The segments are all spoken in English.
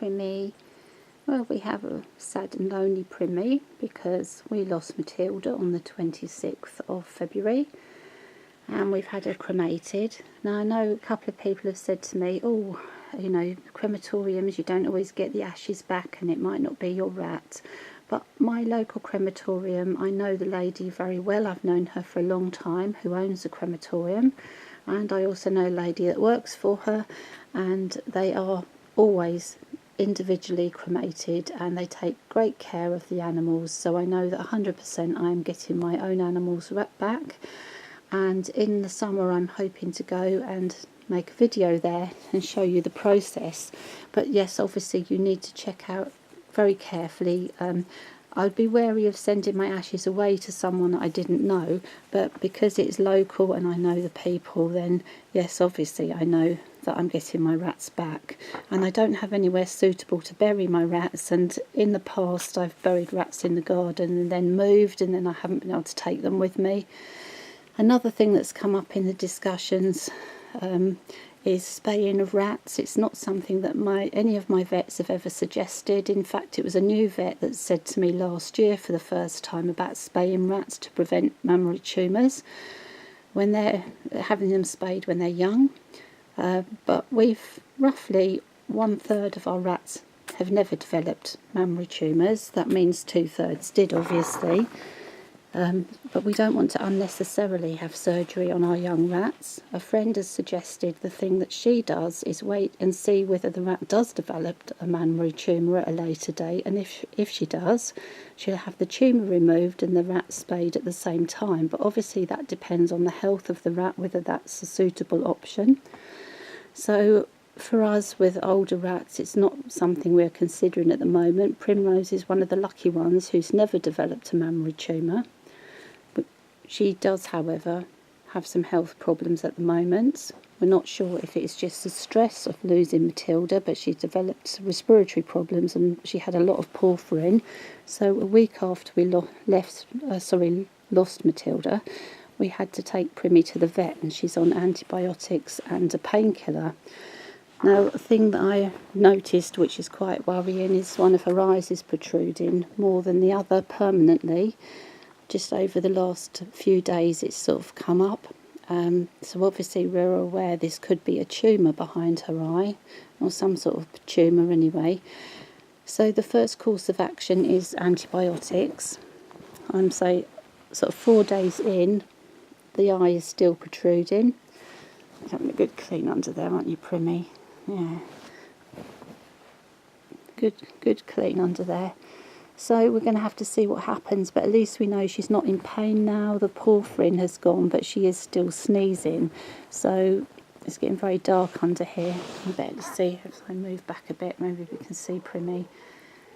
Primmy. Well, we have a sad and lonely Primmy because we lost Matilda on the 26th of February and we've had her cremated. Now I know a couple of people have said to me, oh, you know, crematoriums, you don't always get the ashes back and it might not be your rat. But my local crematorium, I know the lady very well. I've known her for a long time, who owns a crematorium, and I also know a lady that works for her, and they are always individually cremated and they take great care of the animals. So I know that 100% I am getting my own animals back, and in the summer I'm hoping to go and make a video there and show you the process. But yes, obviously you need to check out very carefully. I'd be wary of sending my ashes away to someone that I didn't know, but because it's local and I know the people, then yes, obviously I know that I'm getting my rats back. And I don't have anywhere suitable to bury my rats, and in the past I've buried rats in the garden and then moved, and then I haven't been able to take them with me. Another thing that's come up in the discussions is spaying of rats. It's not something that any of my vets have ever suggested. In fact, it was a new vet that said to me last year for the first time about spaying rats to prevent mammary tumours when they're having them spayed when they're young. But we've roughly 1/3 of our rats have never developed mammary tumours. That means 2/3 did, obviously. But we don't want to unnecessarily have surgery on our young rats. A friend has suggested the thing that she does is wait and see whether the rat does develop a mammary tumour at a later date, and if she does, she'll have the tumour removed and the rat spayed at the same time. But obviously that depends on the health of the rat, whether that's a suitable option. So for us with older rats, it's not something we're considering at the moment. Primrose is one of the lucky ones who's never developed a mammary tumour. She does, however, have some health problems at the moment. We're not sure if it's just the stress of losing Matilda, but she developed respiratory problems and she had a lot of porphyrin. So a week after we lost Matilda, we had to take Primmy to the vet, and she's on antibiotics and a painkiller. Now, a thing that I noticed, which is quite worrying, is one of her eyes is protruding more than the other permanently. Just over the last few days it's sort of come up. So obviously we're aware this could be a tumour behind her eye, or some sort of tumour anyway. So the first course of action is antibiotics. I'm sort of 4 days in, the eye is still protruding. You're having a good clean under there, aren't you, Primmy? Yeah. Good clean under there. So we're going to have to see what happens, but at least we know she's not in pain now. The porphyrin has gone, but she is still sneezing. So it's getting very dark under here. I better see if I move back a bit, maybe we can see Primmy.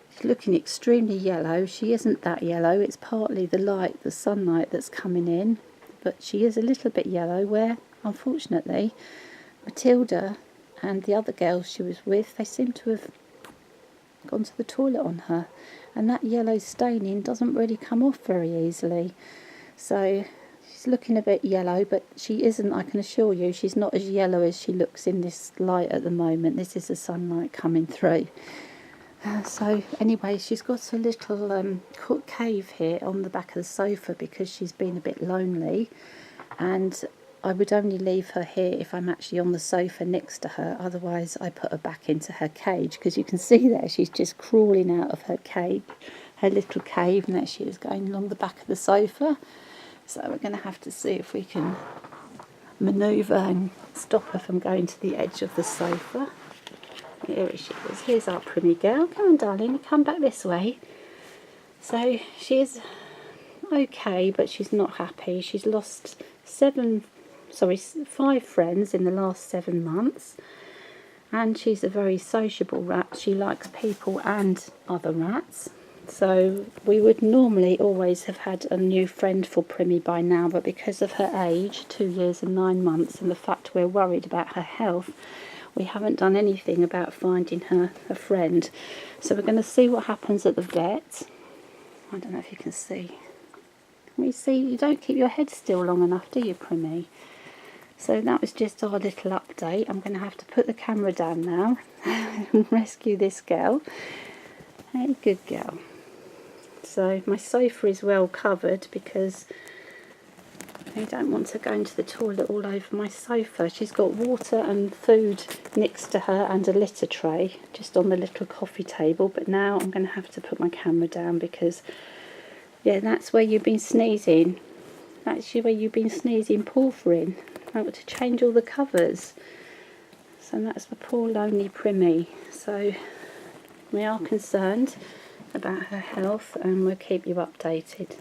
She's looking extremely yellow. She isn't that yellow. It's partly the light, the sunlight that's coming in, but she is a little bit yellow, where, unfortunately, Matilda and the other girls she was with, they seem to have gone to the toilet on her, and that yellow staining doesn't really come off very easily. So she's looking a bit yellow, but she isn't, I can assure you, she's not as yellow as she looks in this light at the moment. This is the sunlight coming through. So anyway, she's got a little cave here on the back of the sofa because she's been a bit lonely, and I would only leave her here if I'm actually on the sofa next to her. Otherwise I put her back into her cage, because you can see there she's just crawling out of her cage, her little cave, and there she is going along the back of the sofa. So we're going to have to see if we can manoeuvre and stop her from going to the edge of the sofa. Here she is. Here's our Primmy girl. Come on, darling, come back this way. So she is okay, but she's not happy. She's lost 5 friends in the last 7 months, and she's a very sociable rat. She likes people and other rats. So we would normally always have had a new friend for Primmy by now, but because of her age, 2 years and 9 months, and the fact we're worried about her health, we haven't done anything about finding her a friend. So we're going to see what happens at the vet. I don't know if you can see. Can we see? You don't keep your head still long enough, do you, Primmy? So that was just our little update. I'm going to have to put the camera down now and rescue this girl. Hey, good girl. So my sofa is well covered because I don't want to go into the toilet all over my sofa. She's got water and food next to her and a litter tray just on the little coffee table. But now I'm going to have to put my camera down because, yeah, that's where you've been sneezing. That's where you've been sneezing, porphyrin. I want to change all the covers. So that's the poor lonely Primmy. So we are concerned about her health and we'll keep you updated.